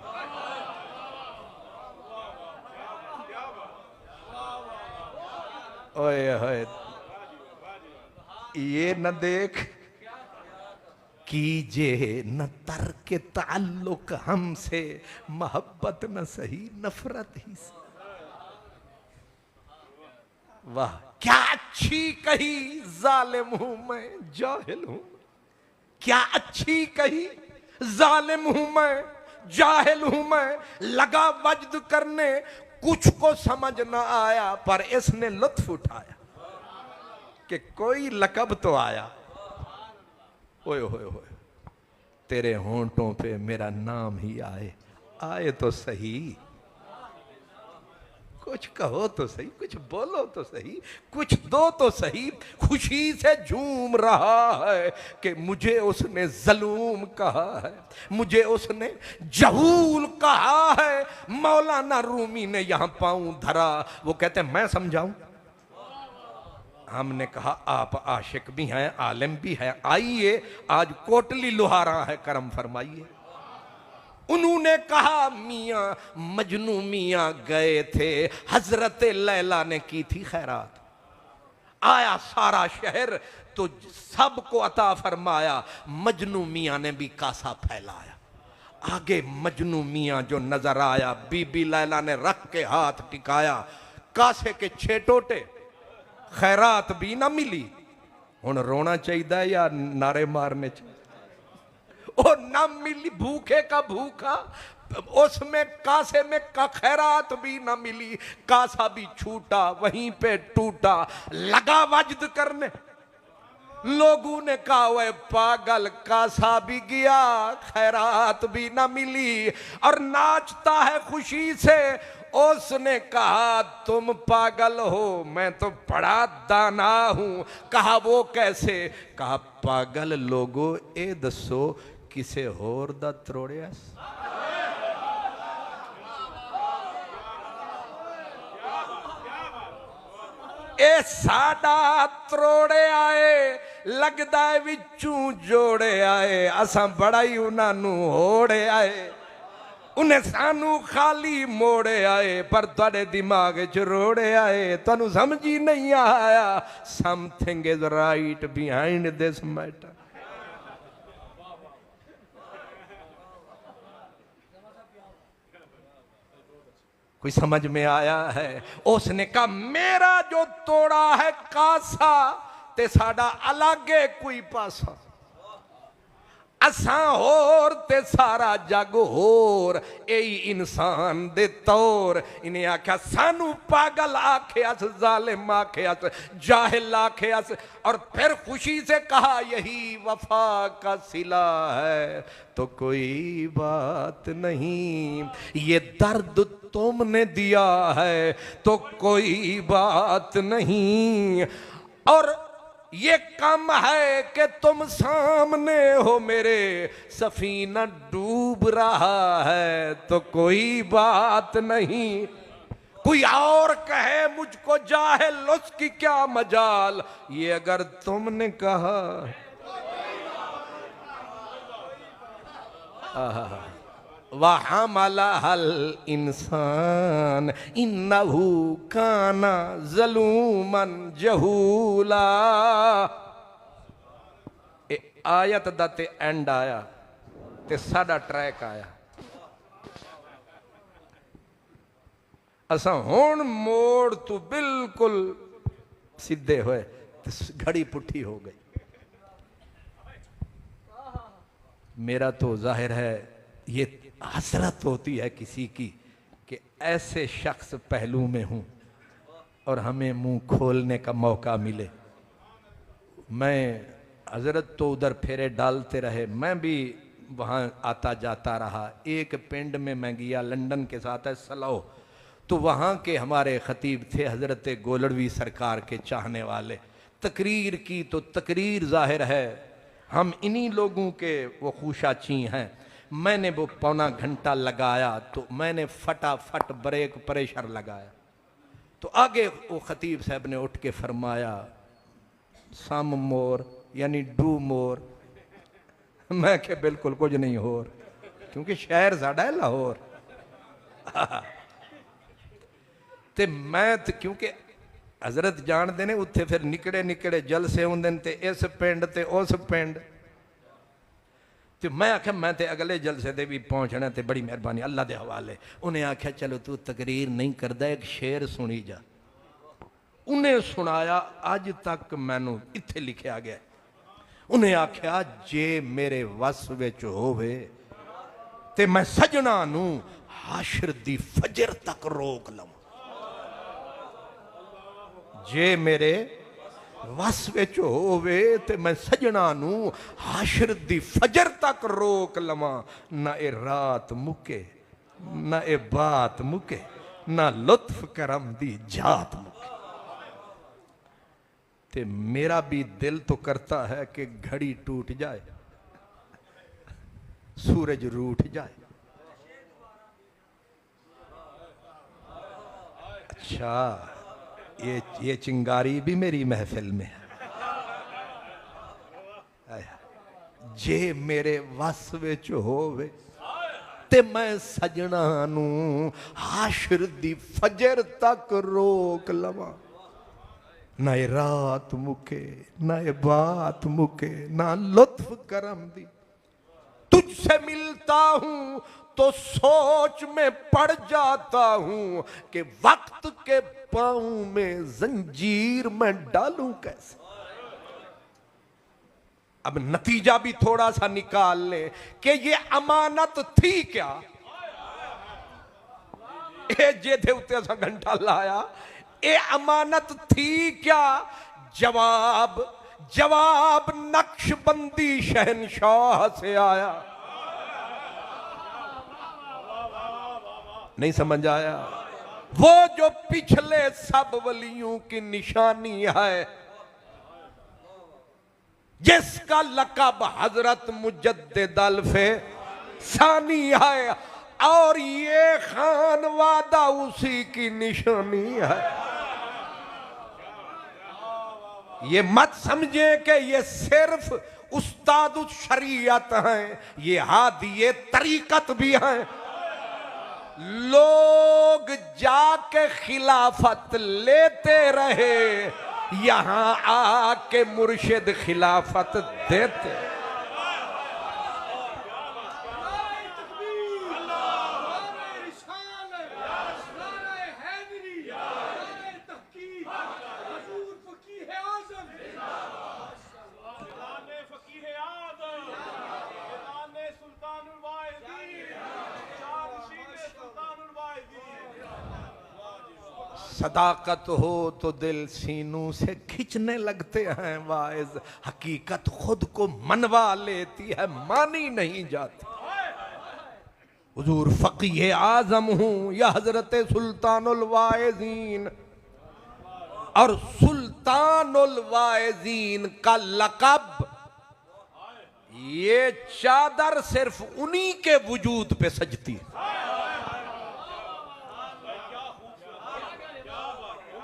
ओए होए ये न देख कीजे न तर्क ताल्लुक हमसे मोहब्बत न सही नफरत ही से वाह क्या अच्छी कही जालिम हूं मैं जाहिल हूं क्या अच्छी कही जालिम हूं मैं जाहिल हूं मैं लगा वजद करने कुछ को समझ ना आया पर इसने लुत्फ उठाया कि कोई लकब तो आया ओए होए होए तेरे होंठों पे मेरा नाम ही आए आए तो सही कुछ कहो तो सही कुछ बोलो तो सही कुछ दो तो सही खुशी से झूम रहा है कि मुझे उसने जलूम कहा है मुझे उसने जहूल कहा है मौलाना रूमी ने यहां पांव धरा वो कहते मैं समझाऊं हमने कहा आप आशिक भी हैं आलिम भी हैं आइए आज कोटली लुहारा है करम फरमाइए उन्होंने कहा मियां मजनू मियां गए थे हजरत लैला ने की थी खैरात आया सारा शहर तो सबको अता फरमाया मजनू मियां ने भी कासा फैलाया आगे मजनू मियां जो नजर आया बीबी लैला ने रख के हाथ टिकाया कासे के 6 टोटे खैरात भी ना मिली हुन रोना चाहिए या नारे मारने चाहिए और ना मिली भूखे का भूखा उसमें कासे में का खैरात भी ना मिली कासा भी छूटा वहीं पे टूटा लगा वजद करने लोगों ने कहा वह पागल कासा भी गया खैरात भी ना मिली और नाचता है खुशी से उसने कहा तुम पागल हो मैं तो बड़ा दाना हूं कहा वो कैसे कहा पागल लोगो ए दसो किसे होर दा त्रोड़िया ए साडा त्रोड़े आए लगदा है विचू जोड़े आए असां बड़ा ही उन्होंने होड़े आए उन्हें सानू खाली मोड़े आए पर तुहाडे दिमाग च रोड़े आए तुहानू समझ ही नहीं आया something is right behind this matter कोई समझ में आया है उसने कहा मेरा जो तोड़ा है कासा ते साडा अलग है कोई पासा असा होर ते सारा जग होर, यही इंसान दे तौर। इन्हें आख्या सानू पागल आख्यास, जालिम आख्यास, जाहिल आख्यास, और फिर खुशी से कहा यही वफा का सिला है। तो कोई बात नहीं, ये दर्द तुमने दिया है तो कोई बात नहीं। और ये कम है कि तुम सामने हो मेरे, सफीना डूब रहा है तो कोई बात नहीं। कोई और कहे मुझको जाहिल, उसकी क्या मजाल, ये अगर तुमने कहा। वहमलहल इंसान इन्नहु काना ज़लूमन जहूला। आयत दा ते एंड आया ते साडा ट्रैक आया। असा हुण मोड़ तो बिल्कुल सीधे होए, घड़ी पुठी हो गई। मेरा तो जाहिर है ये हसरत होती है किसी की कि ऐसे शख्स पहलू में हूं और हमें मुंह खोलने का मौका मिले। मैं हजरत तो उधर फेरे डालते रहे, मैं भी वहाँ आता जाता रहा। एक पिंड में मैं गया, लंदन के साथ है सलाओ, तो वहाँ के हमारे खतीब थे हजरत गोलड़वी सरकार के चाहने वाले। तकरीर की तो तकरीर जाहिर है हम इन्हीं लोगों के वो खूशाची हैं। मैंने वो पौना घंटा लगाया तो मैंने फटाफट ब्रेक प्रेशर लगाया, तो आगे वो खतीब साहब ने उठ के फरमाया सम मोर यानी डू मोर। मैं के बिल्कुल कुछ नहीं हो, क्योंकि शहर साडा है लाहौर। ते मैं तो क्योंकि हजरत जानते ने उत्थे फिर निकड़े निकड़े जलसे होंदे ते इस पिंड ते उस पिंड, तो मैं आख्या मैं ते अगले जलसे ते भी पहुंचना, ते बड़ी मेहरबानी अल्लाह दे हवाले। उन्हें आख्या चलो तू तकरीर नहीं करदा, एक शेर सुनी जा। उन्हें सुनाया, अज तक मैनू इत्थे लिखा गया। उन्हें आख्या जे मेरे वस विच होवे ते मैं सजना नू हाशर दी फजर तक रोक लवां। जे मेरे वस विच होवे ते मैं सजना नू हाशर दी फजर तक रोक लवां। ना ए रात मुके, ना ए बात मुके, ना लुत्फ करम दी जात मुके। ते मेरा भी दिल तो करता है कि घड़ी टूट जाए, सूरज रूठ जाए। अच्छा, ये चिंगारी भी मेरी महफिल में है। जे मेरे वस विच होवे ते मैं सजना नू हाशर दी फजर तक रोक लवां। ना ये रात मुके, ना ये बात मुके, ना लुत्फ करम दी। तुझसे मिलता हूं तो सोच में पड़ जाता हूं कि वक्त के पांव में जंजीर मैं डालूं कैसे। अब नतीजा भी थोड़ा सा निकाल ले कि ये अमानत थी क्या। ए जे थे उत्ते असा घंटा लाया, ए अमानत थी क्या। जवाब जवाब नक्शबंदी शहनशाह से आया। नहीं समझ आया। वो जो पिछले सब वलियों की निशानी है, जिसका लकब हजरत मुजद्दिद अल्फे सानी है, और ये खान वादा उसी की निशानी है। ये मत समझे कि ये सिर्फ उस्ताद शरीयत हैं, ये हादिये तरीकत भी हैं। लोग जाके खिलाफत लेते रहे, यहां आके मुर्शिद खिलाफत देते। सदाकत हो तो दिल सीनों से खींचने लगते हैं वाइज, हकीकत खुद को मनवा लेती है, मानी नहीं जाती। हुजूर फकीह आजम हूं या हजरत सुल्तानुल वाइजीन, और सुल्तानुल वाइजीन का लक़ब, ये चादर सिर्फ उन्हीं के वजूद पे सजती है।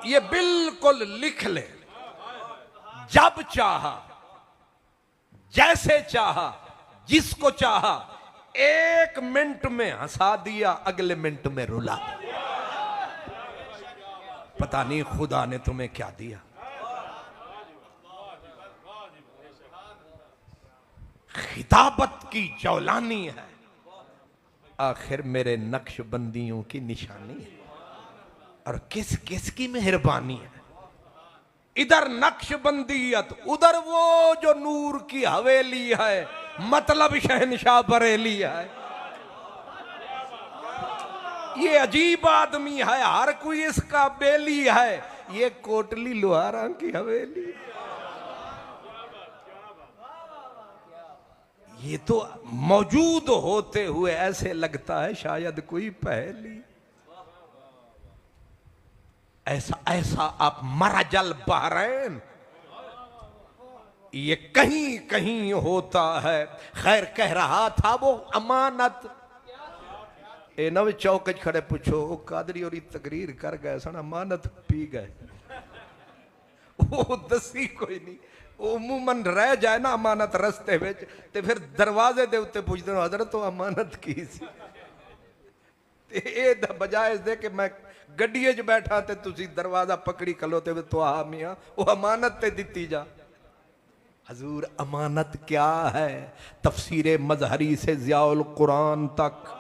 ये बिल्कुल लिख ले, जब चाहा, जैसे चाहा, जिसको चाहा, एक मिनट में हंसा दिया, अगले मिनट में रुला दिया। पता नहीं खुदा ने तुम्हें क्या दिया। खिताबत की जौलानी है, आखिर मेरे नक्शबंदियों की निशानी है। और किस किस की मेहरबानी है, इधर नक्शबंदियत, उधर वो जो नूर की हवेली है, मतलब शहनशाह बरेली है। ये अजीब आदमी है, हर कोई इसका बेली है, ये कोटली लोहारा की हवेली। ये तो मौजूद होते हुए ऐसे लगता है शायद कोई पहली। ऐसा ऐसा आप मरजल बहरैन, ये कहीं कहीं होता है। खैर कह रहा था वो अमानत, ए नव चौक खड़े पूछो कादरी और तकरीर कर गए सन, अमानत पी गए। वो दसी कोई नहीं, उमूमन रह जाए ना अमानत रस्ते में, ते फिर दरवाजे दे उत्ते पूछते हो हजरत तो अमानत की सी, ते बजाय दे के मैं गड्डिए च बैठा ते तुसी दरवाजा पकड़ी खलोते हुए तो आ मियां वो अमानत ते दिती जा। हजूर अमानत क्या है, तफसीरे मजहरी से ज़ियाउल कुरान तक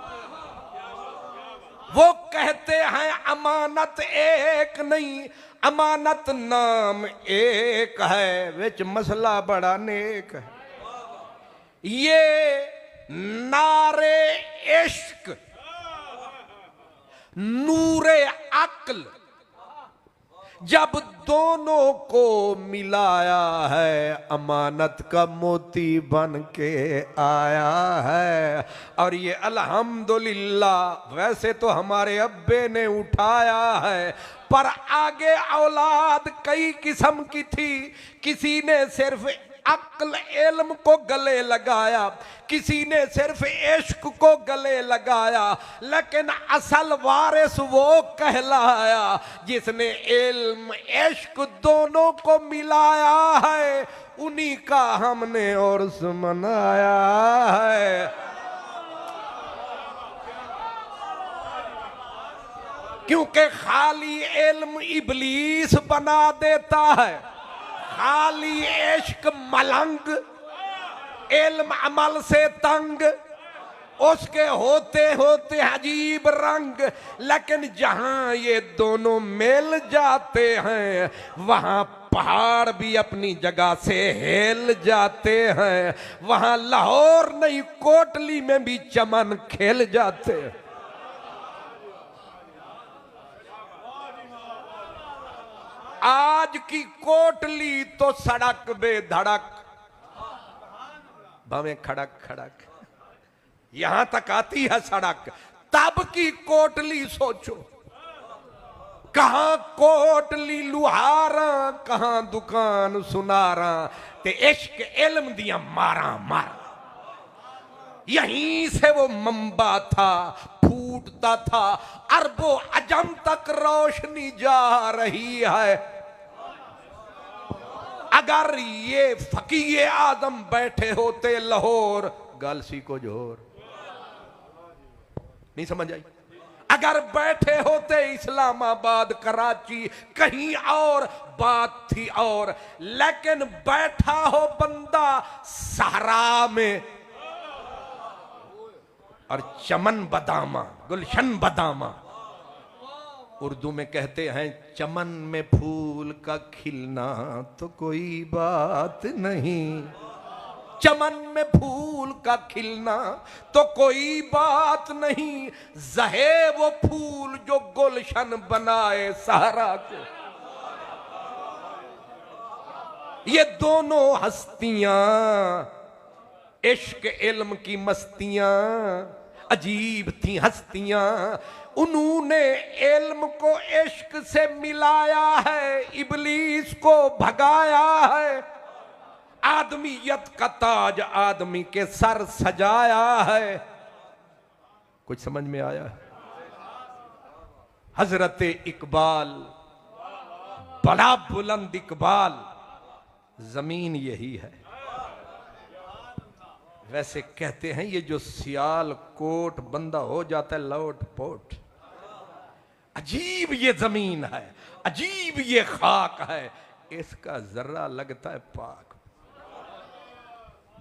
वो कहते हैं अमानत एक नहीं, अमानत नाम एक है, विच मसला बड़ा नेक है। ये नारे इश्क, नूरे अक्ल जब दोनों को मिलाया है, अमानत का मोती बन के आया है। और ये अल्हम्दुलिल्लाह, वैसे तो हमारे अब्बे ने उठाया है, पर आगे औलाद कई किस्म की थी। किसी ने सिर्फ अक्ल इल्म को गले लगाया, किसी ने सिर्फ इश्क को गले लगाया, लेकिन असल वारिस वो कहलाया जिसने इल्म इश्क दोनों को मिलाया है। उन्हीं का हमने उर्स मनाया है। क्योंकि खाली इल्म इबलीस बना देता है, खाली इश्क मलंग, इल्म अमल से तंग, उसके होते होते अजीब रंग। लेकिन जहां ये दोनों मिल जाते हैं, वहां पहाड़ भी अपनी जगह से हिल जाते हैं, वहां लाहौर नहीं कोटली में भी चमन खिल जाते हैं। आज की कोटली तो सड़क बेधड़क, भावे खड़क खड़क यहां तक आती है सड़क। तब की कोटली सोचो, कहां कोटली लुहारा, कहां दुकान सुनारा, ते इश्क इल्म दिया मारा मारा। यहीं से वो मंबा था, फूटता था, अरबों अजम तक रोशनी जा रही है। अगर ये फकीह आदम बैठे होते लाहौर, गालसी को जोर नहीं समझ आई। अगर बैठे होते इस्लामाबाद, कराची, कहीं और, बात थी और। लेकिन बैठा हो बंदा सहरा में, और चमन बदामा, गुलशन बदामा, उर्दू में कहते हैं चमन में फूल का खिलना तो कोई बात नहीं, चमन में फूल का खिलना तो कोई बात नहीं, जहे वो फूल जो गुलशन बनाए सहरा को। ये दोनों हस्तियां इश्क इल्म की मस्तियां अजीब थी हस्तियां, उन्होंने इल्म को इश्क से मिलाया है, इबलीस को भगाया है, आदमियत का ताज आदमी के सर सजाया है। कुछ समझ में आया? हजरत इकबाल, बड़ा बुलंद इकबाल, जमीन यही है। वैसे कहते हैं ये जो सियाल कोट बंदा हो जाता है लौट पोट, अजीब ये जमीन है, अजीब ये खाक है, इसका जर्रा लगता है पाक।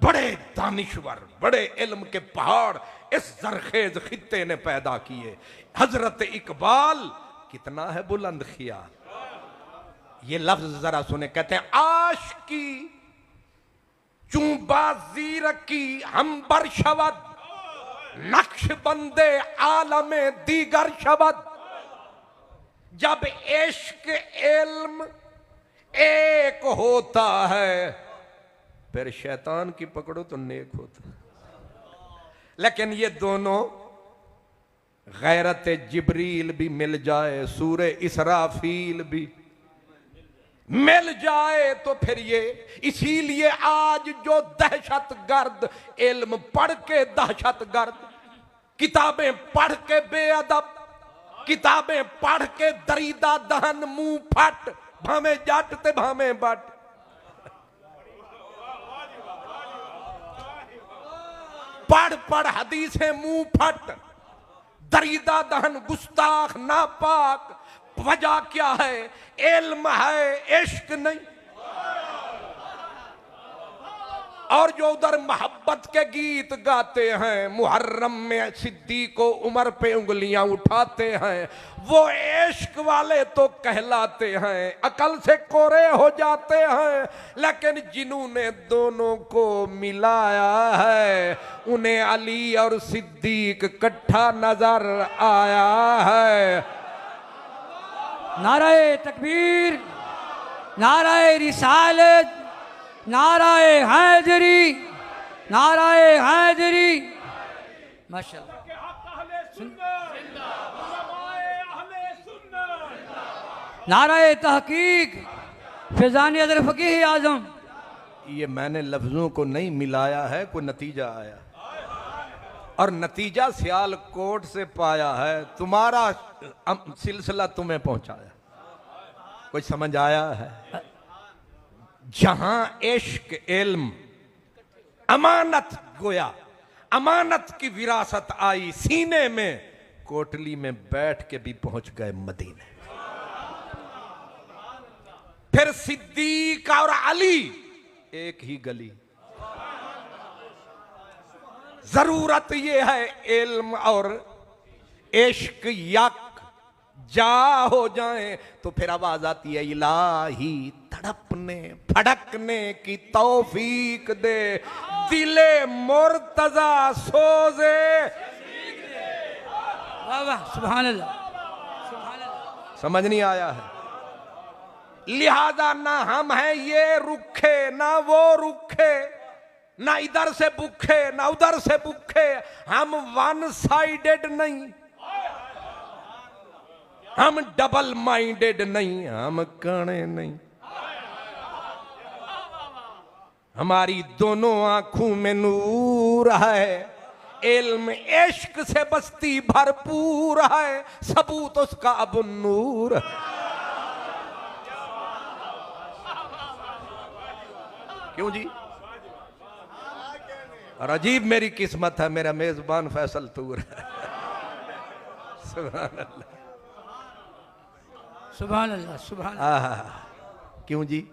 बड़े दानिश्वर, बड़े इल्म के पहाड़ इस जरखेज खित्ते ने पैदा किए। हजरत इकबाल कितना है बुलंद ख्याल। ये लफ्ज जरा सुने, कहते हैं आशिकी चूबाजी रखी हम बर शबद, नक्श बंदे आलमे दीगर शबद। जब इश्क इल्म एक होता है फिर शैतान की पकड़ो तो नेक होता। लेकिन ये दोनों गैरत जिब्रील भी मिल जाए, सूरे इसराफील भी मिल जाए तो फिर ये, इसीलिए आज जो दहशत गर्द इल्म पढ़ के दहशत गर्द, किताबें पढ़ के बेअदब, किताबें पढ़ के दरीदा दहन मुंह फट, भावे जट ते भावे बट। पढ़ पढ़ हदीसें मुंह फट, दरीदा दहन गुस्ताख नापाक। वजह क्या है? इल्म है, इश्क नहीं। और जो उधर मोहब्बत के गीत गाते हैं, मुहर्रम में सिद्दीक को उमर पे उंगलियां उठाते हैं, वो इश्क वाले तो कहलाते हैं, अकल से कोरे हो जाते हैं। लेकिन जिन्होंने दोनों को मिलाया है उन्हें अली और सिद्दीक इकट्ठा नजर आया है। नाराए तकबीर, नाराए रिसालत, नाराए हैदरी, नाराए हैदरी। माशाअल्लाह। नाराए तहकीक, फैजान अदर फकीह आजम। ये मैंने लफ्जों को नहीं मिलाया है, कोई नतीजा आया और नतीजा सियालकोट से पाया है, तुम्हारा सिलसिला तुम्हें पहुंचाया। कुछ समझ आया है? जहां इश्क इल्म अमानत गोया, अमानत की विरासत आई सीने में, कोटली में बैठ के भी पहुंच गए मदीने। फिर सिद्दीक और अली एक ही गली। जरूरत यह है इल्म और इश्क यक जा हो जाए तो फिर आवाज आती है इलाही तड़पने फड़कने की तौफीक दे, दिले मुर्तजा सोजे। वाह वाह, सुभान अल्लाह, सुभान अल्लाह। समझ नहीं आया है? लिहाजा ना हम हैं ये रुखे ना वो रुखे, ना इधर से भूखे ना उधर से भूखे, हम वन साइडेड नहीं, हम डबल माइंडेड नहीं, हम काने नहीं। हमारी दोनों आंखों में नूर है, इल्म इश्क से बस्ती भरपूर है, सबूत उसका अब नूर। क्यों जी? और अजीब मेरी किस्मत है, मेरा मेजबान फैसल तूर है। सुभान अल्लाह, सुभान अल्लाह, सुभान अल्लाह। क्यों जी?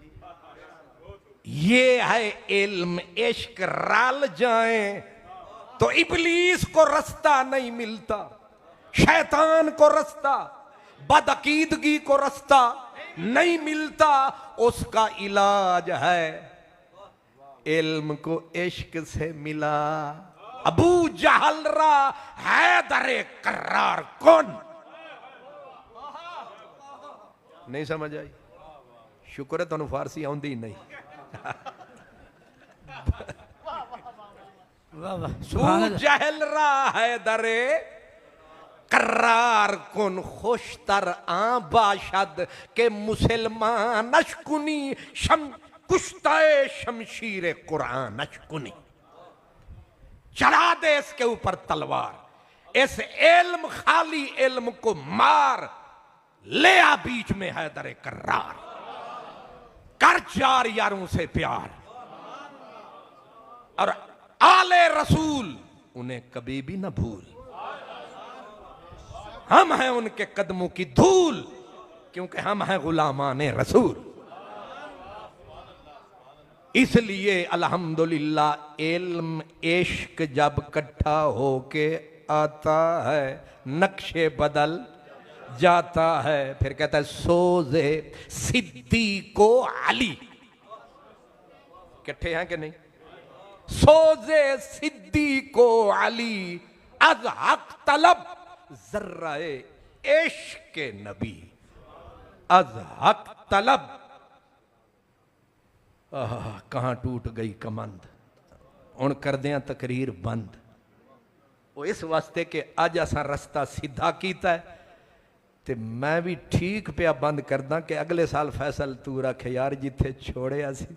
ये है इल्म इश्क रल जाए तो इबलीस को रास्ता नहीं मिलता, शैतान को रास्ता, बदअकीदगी को रास्ता नहीं मिलता। उसका इलाज है इल्म को इश्क से मिला। अबू जहल रा हैदरे करार कौन। नहीं समझ आई? शुक्र है तुहानू फारसी आउंदी ही नहीं। वाह वाह सुभान अबू अल्लाह। जहल रा हैदरे करार कुन खुशतर आ बाशद के मुसलमान अशकुनी कुश्ताए शमशीर कुरान अशकुनी। चढ़ा दे इसके ऊपर तलवार, इस इल्म खाली इल्म को मार, ले आ बीच में हैदर करार, कर चार यारों से प्यार। और आले रसूल उन्हें कभी भी ना भूल। हम हैं उनके कदमों की धूल, क्योंकि हम हैं गुलामाने रसूल। इसलिए अल्हम्दुलिल्लाह इल्म इश्क जब इकट्ठा होके आता है नक्शे बदल जाता है। फिर कहता है सोजे सिद्दीको अली। इकट्ठे हैं कि नहीं? सोजे सिद्दीको अली अज हक तलब जर्राए इश्क नबी अज हक तलब। कहां टूट गई कमंद। हुण करदे हां तकरीर बंद। वो इस वास्ते कि अज असा रस्ता सीधा कीता है ते मैं भी ठीक पिया बंद करदा कि अगले साल फैसल तू रख यार जिथे छोड़िया सी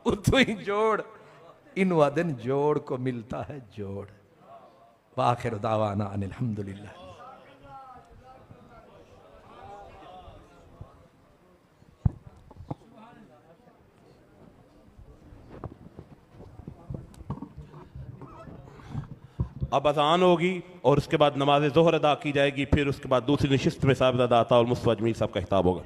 उतो ही जोड़। इन दिन जोड़ को मिलता है जोड़। वाखिर दावाना अनिल हम्दुलिल्लाह। अब अजान होगी और उसके बाद नमाज ज़ोहर अदा की जाएगी। फिर उसके बाद दूसरी नशिस्त में साहबजादा अता और मुस्तफा अजमीर साहब का खिताब होगा।